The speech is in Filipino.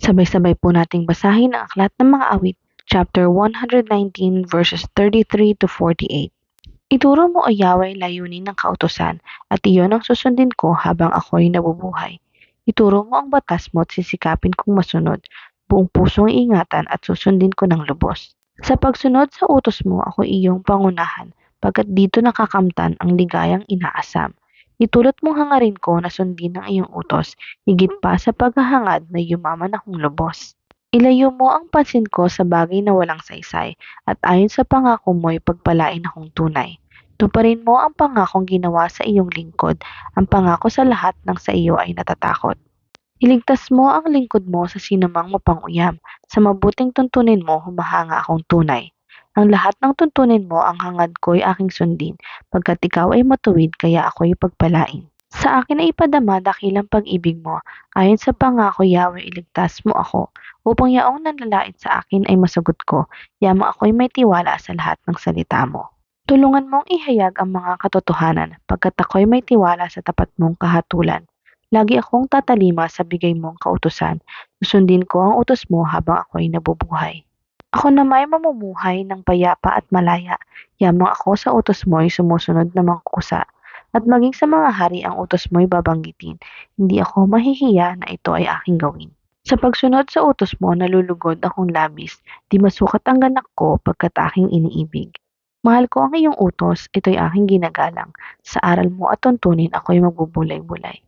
Sabay-sabay po nating basahin ang Aklat ng Mga Awit, chapter 119 verses 33 to 48. Ituro mo, O Yahweh, layunin ng kautusan, at iyon ang susundin ko habang ako'y nabubuhay. Ituro mo ang batas mo at sisikapin kong masunod. Buong pusong ingatan at susundin ko ng lubos. Sa pagsunod sa utos mo, ako iyong pangunahan, pagkat dito nakakamtan ang ligayang inaasam. Itulot mong hangarin ko na sundin ang iyong utos, higit pa sa paghahangad na yumaman akong lubos. Ilayo mo ang pansin ko sa bagay na walang saysay, at ayon sa pangako mo'y pagpalain akong tunay. Tuparin mo ang pangakong ginawa sa iyong lingkod, ang pangako sa lahat ng sa iyo ay natatakot. Iligtas mo ang lingkod mo sa sinumang mapanguyam, sa mabuting tuntunin mo humahanga akong tunay. Ang lahat ng tuntunin mo ang hangad ko'y aking sundin, pagkat ikaw ay matuwid kaya ako'y pagpalain. Sa akin ay ipadama dakilang pag-ibig mo, ayon sa pangako Yahweh iligtas mo ako, upang yaong nanlalait sa akin ay masagot ko, yamang ako'y may tiwala sa lahat ng salita mo. Tulungan mong ihayag ang mga katotohanan, pagkat ako'y may tiwala sa tapat mong kahatulan. Lagi akong tatalima sa bigay mong kautusan, susundin ko ang utos mo habang ako'y nabubuhay. Ako na may mamumuhay ng payapa at malaya, yamang ako sa utos mo'y sumusunod na mangkusa, at maging sa mga hari ang utos mo'y babanggitin, hindi ako mahihiya na ito ay aking gawin. Sa pagsunod sa utos mo, nalulugod akong labis, di masukat ang ganak ko pagkat aking iniibig. Mahal ko ang iyong utos, ito'y aking ginagalang. Sa aral mo at tuntunin ako'y magbubulay-bulay.